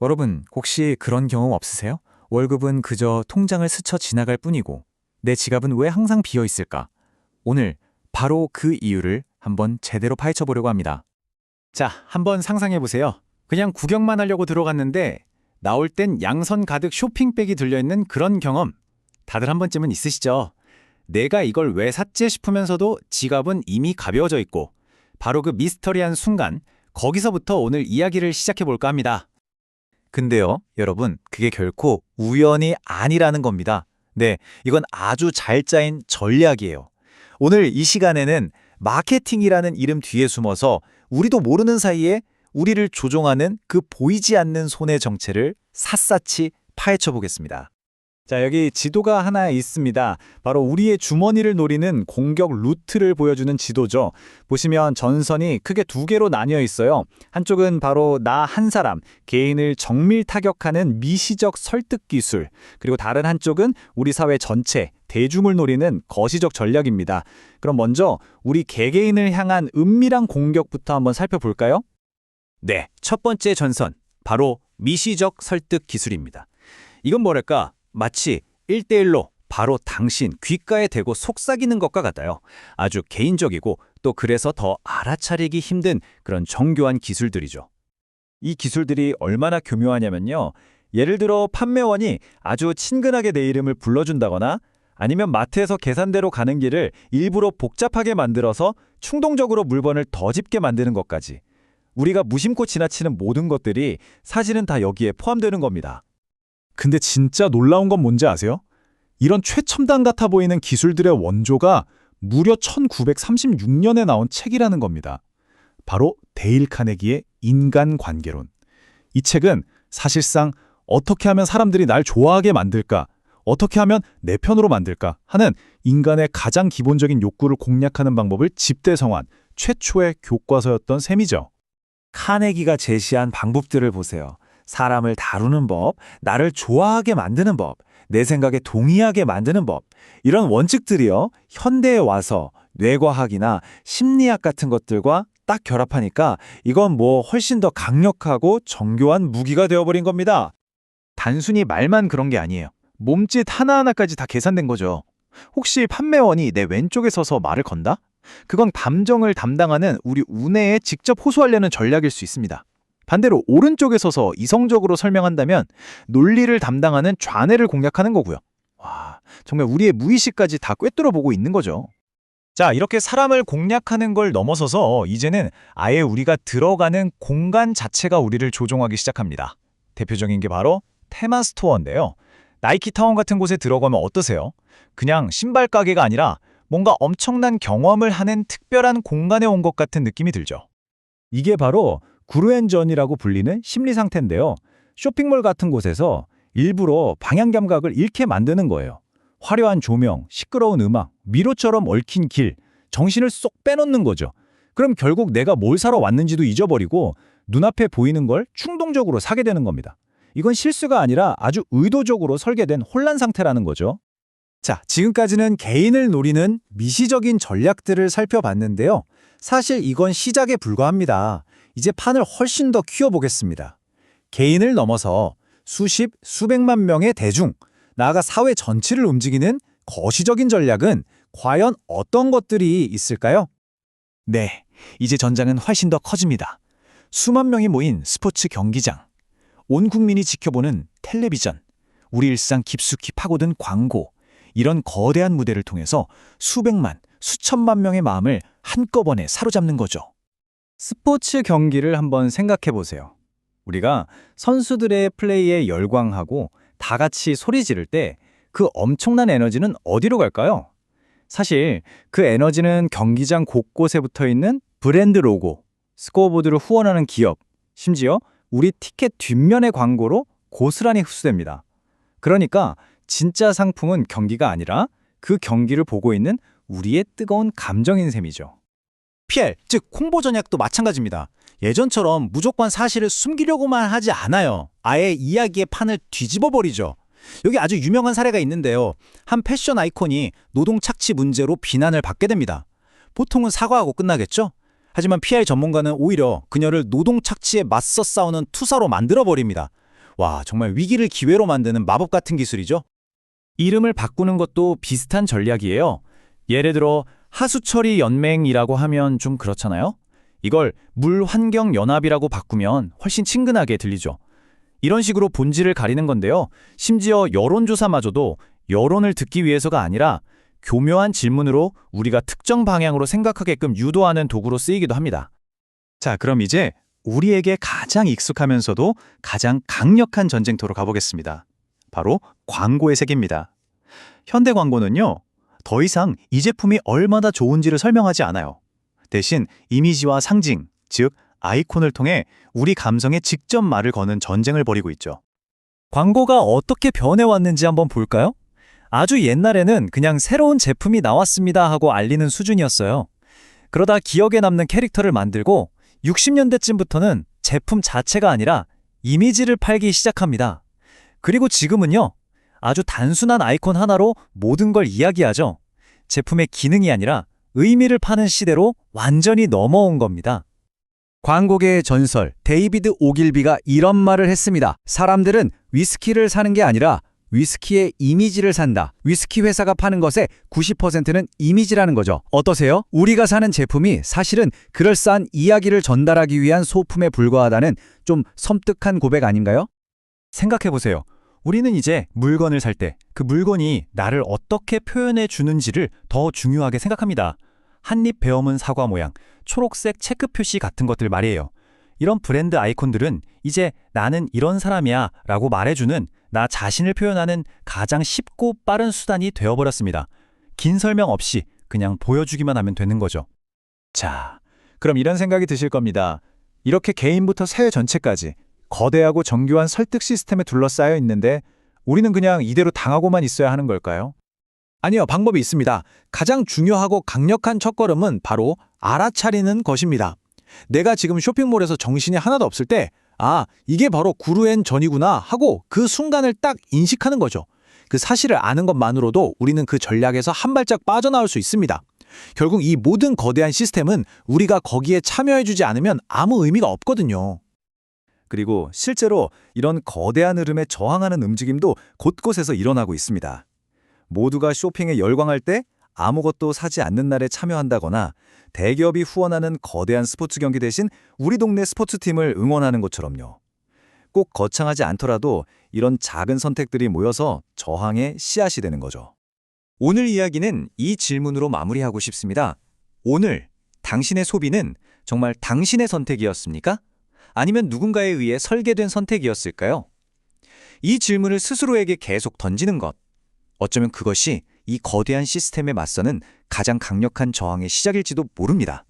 여러분, 혹시 그런 경험 없으세요? 월급은 그저 통장을 스쳐 지나갈 뿐이고 내 지갑은 왜 항상 비어 있을까? 오늘 바로 그 이유를 한번 제대로 파헤쳐 보려고 합니다. 자, 한번 상상해 보세요. 그냥 구경만 하려고 들어갔는데 나올 땐 양손 가득 쇼핑백이 들려있는 그런 경험. 다들 한 번쯤은 있으시죠? 내가 이걸 왜 샀지 싶으면서도 지갑은 이미 가벼워져 있고 바로 그 미스터리한 순간, 거기서부터 오늘 이야기를 시작해 볼까 합니다. 근데요, 여러분, 그게 결코 우연이 아니라는 겁니다. 네, 이건 아주 잘 짜인 전략이에요. 오늘 이 시간에는 마케팅이라는 이름 뒤에 숨어서 우리도 모르는 사이에 우리를 조종하는 그 보이지 않는 손의 정체를 샅샅이 파헤쳐 보겠습니다. 자, 여기 지도가 하나 있습니다. 바로 우리의 주머니를 노리는 공격 루트를 보여주는 지도죠. 보시면 전선이 크게 두 개로 나뉘어 있어요. 한쪽은 바로 나 한 사람, 개인을 정밀 타격하는 미시적 설득 기술. 그리고 다른 한쪽은 우리 사회 전체, 대중을 노리는 거시적 전략입니다. 그럼 먼저 우리 개개인을 향한 은밀한 공격부터 한번 살펴볼까요? 네, 첫 번째 전선, 바로 미시적 설득 기술입니다. 이건 뭐랄까? 마치 1대1로 바로 당신 귓가에 대고 속삭이는 것과 같아요. 아주 개인적이고 또 그래서 더 알아차리기 힘든 그런 정교한 기술들이죠. 이 기술들이 얼마나 교묘하냐면요. 예를 들어 판매원이 아주 친근하게 내 이름을 불러준다거나 아니면 마트에서 계산대로 가는 길을 일부러 복잡하게 만들어서 충동적으로 물건을 더 집게 만드는 것까지. 우리가 무심코 지나치는 모든 것들이 사실은 다 여기에 포함되는 겁니다. 근데 진짜 놀라운 건 뭔지 아세요? 이런 최첨단 같아 보이는 기술들의 원조가 무려 1936년에 나온 책이라는 겁니다. 바로 데일 카네기의 인간관계론. 이 책은 사실상 어떻게 하면 사람들이 날 좋아하게 만들까, 어떻게 하면 내 편으로 만들까 하는 인간의 가장 기본적인 욕구를 공략하는 방법을 집대성한 최초의 교과서였던 셈이죠. 카네기가 제시한 방법들을 보세요. 사람을 다루는 법, 나를 좋아하게 만드는 법, 내 생각에 동의하게 만드는 법. 이런 원칙들이요, 현대에 와서 뇌과학이나 심리학 같은 것들과 딱 결합하니까 이건 뭐 훨씬 더 강력하고 정교한 무기가 되어버린 겁니다. 단순히 말만 그런 게 아니에요. 몸짓 하나하나까지 다 계산된 거죠. 혹시 판매원이 내 왼쪽에 서서 말을 건다? 그건 감정을 담당하는 우리 우뇌에 직접 호소하려는 전략일 수 있습니다. 반대로 오른쪽에 서서 이성적으로 설명한다면 논리를 담당하는 좌뇌를 공략하는 거고요. 와, 정말 우리의 무의식까지 다 꿰뚫어 보고 있는 거죠. 자, 이렇게 사람을 공략하는 걸 넘어서서 이제는 아예 우리가 들어가는 공간 자체가 우리를 조종하기 시작합니다. 대표적인 게 바로 테마스토어인데요. 나이키타운 같은 곳에 들어가면 어떠세요? 그냥 신발 가게가 아니라 뭔가 엄청난 경험을 하는 특별한 공간에 온 것 같은 느낌이 들죠. 이게 바로 구루앤전이라고 불리는 심리 상태인데요. 쇼핑몰 같은 곳에서 일부러 방향 감각을 잃게 만드는 거예요. 화려한 조명, 시끄러운 음악, 미로처럼 얽힌 길, 정신을 쏙 빼놓는 거죠. 그럼 결국 내가 뭘 사러 왔는지도 잊어버리고 눈앞에 보이는 걸 충동적으로 사게 되는 겁니다. 이건 실수가 아니라 아주 의도적으로 설계된 혼란 상태라는 거죠. 자, 지금까지는 개인을 노리는 미시적인 전략들을 살펴봤는데요. 사실 이건 시작에 불과합니다. 이제 판을 훨씬 더 키워보겠습니다. 개인을 넘어서 수십, 수백만 명의 대중, 나아가 사회 전체를 움직이는 거시적인 전략은 과연 어떤 것들이 있을까요? 네, 이제 전장은 훨씬 더 커집니다. 수만 명이 모인 스포츠 경기장, 온 국민이 지켜보는 텔레비전, 우리 일상 깊숙이 파고든 광고, 이런 거대한 무대를 통해서 수백만, 수천만 명의 마음을 한꺼번에 사로잡는 거죠. 스포츠 경기를 한번 생각해 보세요. 우리가 선수들의 플레이에 열광하고 다 같이 소리 지를 때 그 엄청난 에너지는 어디로 갈까요? 사실 그 에너지는 경기장 곳곳에 붙어 있는 브랜드 로고, 스코어보드를 후원하는 기업, 심지어 우리 티켓 뒷면의 광고로 고스란히 흡수됩니다. 그러니까 진짜 상품은 경기가 아니라 그 경기를 보고 있는 우리의 뜨거운 감정인 셈이죠. PR, 즉 홍보 전략도 마찬가지입니다. 예전처럼 무조건 사실을 숨기려고만 하지 않아요. 아예 이야기의 판을 뒤집어 버리죠. 여기 아주 유명한 사례가 있는데요. 한 패션 아이콘이 노동 착취 문제로 비난을 받게 됩니다. 보통은 사과하고 끝나겠죠? 하지만 PR 전문가는 오히려 그녀를 노동 착취에 맞서 싸우는 투사로 만들어버립니다. 와, 정말 위기를 기회로 만드는 마법 같은 기술이죠. 이름을 바꾸는 것도 비슷한 전략이에요. 예를 들어 하수처리 연맹이라고 하면 좀 그렇잖아요. 이걸 물환경연합이라고 바꾸면 훨씬 친근하게 들리죠. 이런 식으로 본질을 가리는 건데요. 심지어 여론조사마저도 여론을 듣기 위해서가 아니라 교묘한 질문으로 우리가 특정 방향으로 생각하게끔 유도하는 도구로 쓰이기도 합니다. 자, 그럼 이제 우리에게 가장 익숙하면서도 가장 강력한 전쟁터로 가보겠습니다. 바로 광고의 세계입니다. 현대 광고는요, 더 이상 이 제품이 얼마나 좋은지를 설명하지 않아요. 대신 이미지와 상징, 즉 아이콘을 통해 우리 감성에 직접 말을 거는 전쟁을 벌이고 있죠. 광고가 어떻게 변해왔는지 한번 볼까요? 아주 옛날에는 그냥 새로운 제품이 나왔습니다 하고 알리는 수준이었어요. 그러다 기억에 남는 캐릭터를 만들고 60년대쯤부터는 제품 자체가 아니라 이미지를 팔기 시작합니다. 그리고 지금은요, 아주 단순한 아이콘 하나로 모든 걸 이야기하죠. 제품의 기능이 아니라 의미를 파는 시대로 완전히 넘어온 겁니다. 광고계의 전설 데이비드 오길비가 이런 말을 했습니다. 사람들은 위스키를 사는 게 아니라 위스키의 이미지를 산다. 위스키 회사가 파는 것의 90%는 이미지라는 거죠. 어떠세요? 우리가 사는 제품이 사실은 그럴싸한 이야기를 전달하기 위한 소품에 불과하다는 좀 섬뜩한 고백 아닌가요? 생각해보세요. 우리는 이제 물건을 살 때 그 물건이 나를 어떻게 표현해 주는지를 더 중요하게 생각합니다. 한입 베어문 사과 모양, 초록색 체크 표시 같은 것들 말이에요. 이런 브랜드 아이콘들은 이제 나는 이런 사람이야 라고 말해주는 나 자신을 표현하는 가장 쉽고 빠른 수단이 되어버렸습니다. 긴 설명 없이 그냥 보여주기만 하면 되는 거죠. 자, 그럼 이런 생각이 드실 겁니다. 이렇게 개인부터 사회 전체까지 거대하고 정교한 설득 시스템에 둘러싸여 있는데 우리는 그냥 이대로 당하고만 있어야 하는 걸까요? 아니요, 방법이 있습니다. 가장 중요하고 강력한 첫걸음은 바로 알아차리는 것입니다. 내가 지금 쇼핑몰에서 정신이 하나도 없을 때, 아, 이게 바로 구루엔 전이구나 하고 그 순간을 딱 인식하는 거죠. 그 사실을 아는 것만으로도 우리는 그 전략에서 한 발짝 빠져나올 수 있습니다. 결국 이 모든 거대한 시스템은 우리가 거기에 참여해주지 않으면 아무 의미가 없거든요. 그리고 실제로 이런 거대한 흐름에 저항하는 움직임도 곳곳에서 일어나고 있습니다. 모두가 쇼핑에 열광할 때 아무것도 사지 않는 날에 참여한다거나 대기업이 후원하는 거대한 스포츠 경기 대신 우리 동네 스포츠팀을 응원하는 것처럼요. 꼭 거창하지 않더라도 이런 작은 선택들이 모여서 저항의 씨앗이 되는 거죠. 오늘 이야기는 이 질문으로 마무리하고 싶습니다. 오늘 당신의 소비는 정말 당신의 선택이었습니까? 아니면 누군가에 의해 설계된 선택이었을까요? 이 질문을 스스로에게 계속 던지는 것. 어쩌면 그것이 이 거대한 시스템에 맞서는 가장 강력한 저항의 시작일지도 모릅니다.